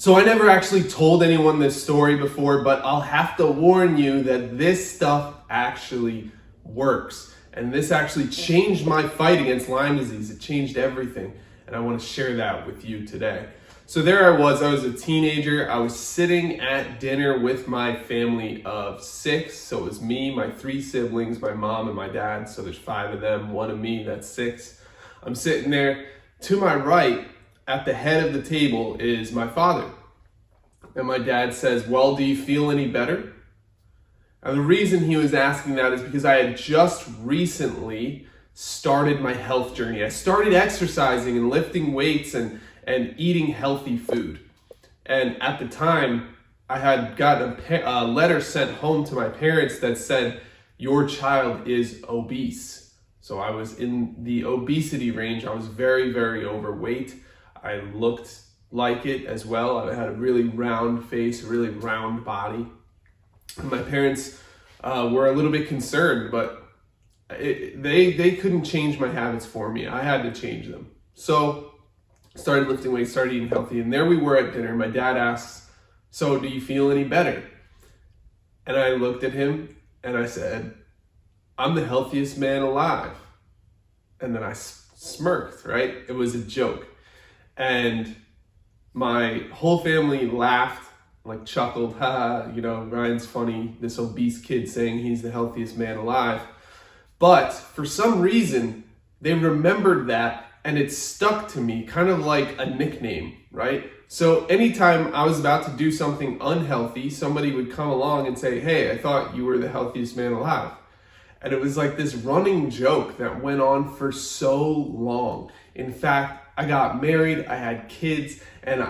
So I never actually told anyone this story before, but I'll have to warn you that this stuff actually works. And this actually changed my fight against Lyme disease. It changed everything. And I want to share that with you today. So there I was a teenager. I was sitting at dinner with my family of 6. So it was me, my 3 siblings, my mom and my dad. So there's 5 of them, 1 of me, that's 6. I'm sitting there. To my right, at the head of the table, is my father. And my dad says, "Well, do you feel any better?" And the reason he was asking that is because I had just recently started my health journey. I started exercising and lifting weights and eating healthy food. And at the time, I had gotten a letter sent home to my parents that said, "Your child is obese." So I was in the obesity range. I was very, very overweight. I looked like it as well. I had a really round face, a really round body. And my parents were a little bit concerned, but they couldn't change my habits for me. I had to change them. So started lifting weights, started eating healthy, and there we were at dinner. My dad asks, "So do you feel any better?" And I looked at him and I said, "I'm the healthiest man alive." And then I smirked, right? It was a joke. And my whole family laughed, like chuckled, "Ha, Ryan's funny, this obese kid saying he's the healthiest man alive." But for some reason, they remembered that and it stuck to me, kind of like a nickname, right? So anytime I was about to do something unhealthy, somebody would come along and say, "Hey, I thought you were the healthiest man alive." And it was like this running joke that went on for so long. In fact, I got married, I had kids, and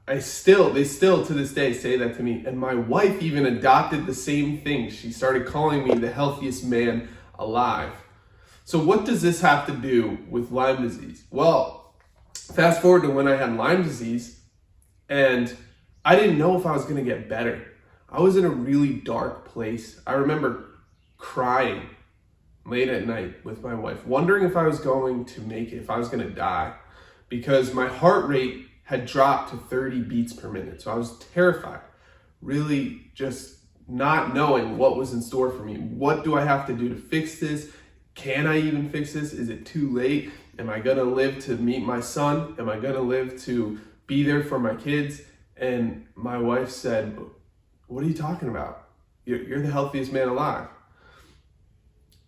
they still to this day say that to me. And my wife even adopted the same thing. She started calling me the healthiest man alive. So what does this have to do with Lyme disease? Well, fast forward to when I had Lyme disease, and I didn't know if I was gonna get better. I was in a really dark place. I remember crying late at night with my wife, wondering if I was going to make it, if I was gonna die, because my heart rate had dropped to 30 beats per minute. So I was terrified, really just not knowing what was in store for me. What do I have to do to fix this? Can I even fix this? Is it too late? Am I gonna live to meet my son? Am I gonna live to be there for my kids? And my wife said, "What are you talking about? You're the healthiest man alive."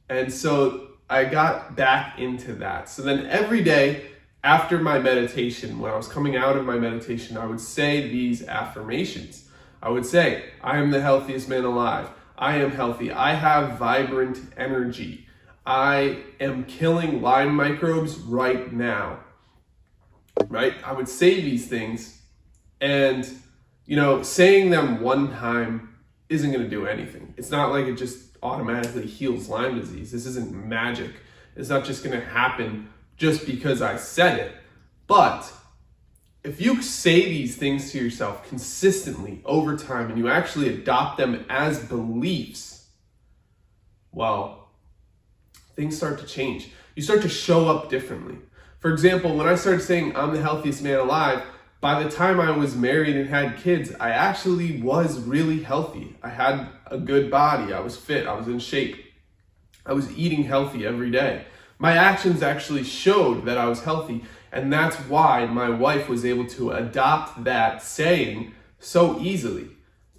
And so I got back into that. So then every day after my meditation, when I was coming out of my meditation, I would say these affirmations. I would say, "I am the healthiest man alive. I am healthy. I have vibrant energy. I am killing Lyme microbes right now." Right? I would say these things, and saying them one time isn't going to do anything. It's not like it just automatically heals Lyme disease. This isn't magic. It's not just going to happen just because I said it. But if you say these things to yourself consistently over time and you actually adopt them as beliefs, well, things start to change. You start to show up differently. For example, when I started saying "I'm the healthiest man alive," by the time I was married and had kids, I actually was really healthy. I had a good body. I was fit. I was in shape. I was eating healthy every day. My actions actually showed that I was healthy, and that's why my wife was able to adopt that saying so easily,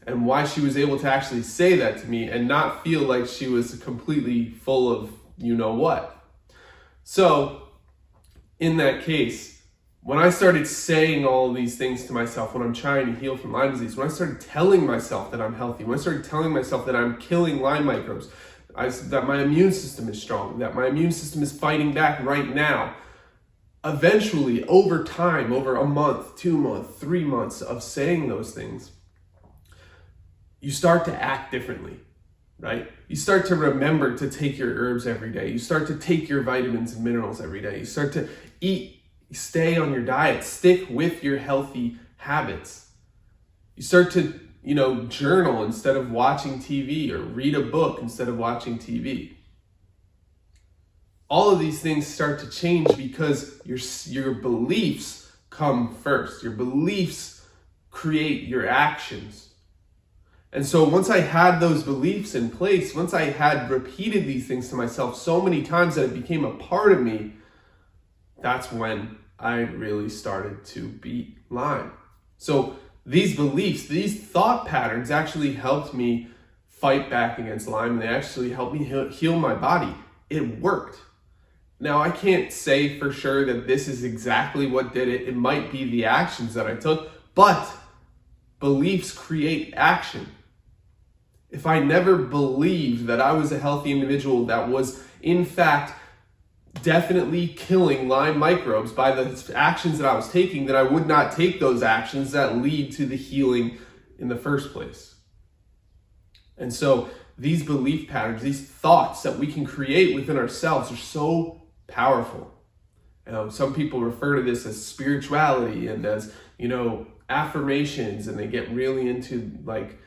and why she was able to actually say that to me and not feel like she was completely full of what. So in that case, when I started saying all of these things to myself when I'm trying to heal from Lyme disease, when I started telling myself that I'm healthy, when I started telling myself that I'm killing Lyme microbes, that my immune system is strong, that my immune system is fighting back right now, eventually, over time, over a month, 2 months, 3 months of saying those things, you start to act differently, right? You start to remember to take your herbs every day. You start to take your vitamins and minerals every day. You start to stay on your diet, stick with your healthy habits. You start to, journal instead of watching TV, or read a book instead of watching TV. All of these things start to change because your beliefs come first. Your beliefs create your actions. And so once I had those beliefs in place, once I had repeated these things to myself so many times that it became a part of me, that's when I really started to beat Lyme. So these beliefs, these thought patterns actually helped me fight back against Lyme. They actually helped me heal my body. It worked. Now, I can't say for sure that this is exactly what did it. It might be the actions that I took, but beliefs create action. If I never believed that I was a healthy individual that was, in fact, definitely killing Lyme microbes by the actions that I was taking, then I would not take those actions that lead to the healing in the first place. And so these belief patterns, these thoughts that we can create within ourselves are so powerful. Some people refer to this as spirituality and as, affirmations, and they get really into like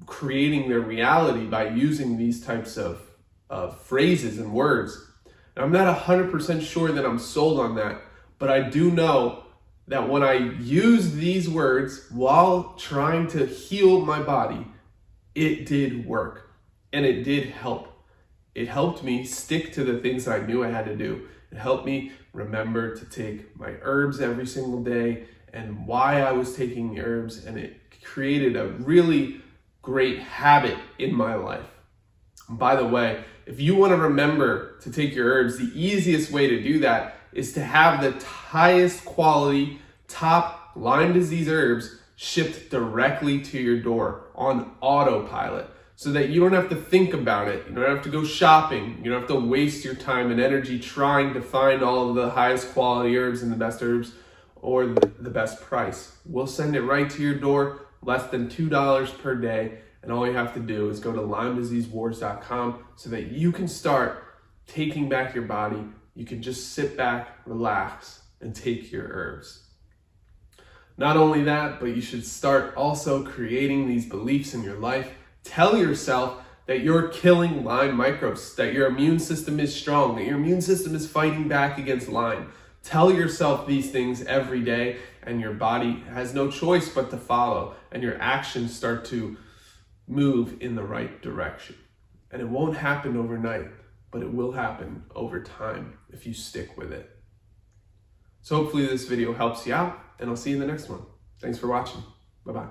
creating their reality by using these types of phrases and words. And I'm not 100% sure that I'm sold on that, but I do know that when I use these words while trying to heal my body, it did work and it did help. It helped me stick to the things that I knew I had to do. It helped me remember to take my herbs every single day and why I was taking the herbs, and it created a really great habit in my life. And by the way, if you want to remember to take your herbs, the easiest way to do that is to have the highest quality, top Lyme disease herbs shipped directly to your door on autopilot, so that you don't have to think about it. You don't have to go shopping. You don't have to waste your time and energy trying to find all of the highest quality herbs and the best herbs or the best price. We'll send it right to your door, less than $2 per day. And all you have to do is go to LymeDiseaseWars.com so that you can start taking back your body. You can just sit back, relax, and take your herbs. Not only that, but you should start also creating these beliefs in your life. Tell yourself that you're killing Lyme microbes, that your immune system is strong, that your immune system is fighting back against Lyme. Tell yourself these things every day, and your body has no choice but to follow, and your actions start to move in the right direction. And it won't happen overnight, but it will happen over time if you stick with it. So hopefully this video helps you out, and I'll see you in the next one. Thanks for watching. Bye-bye.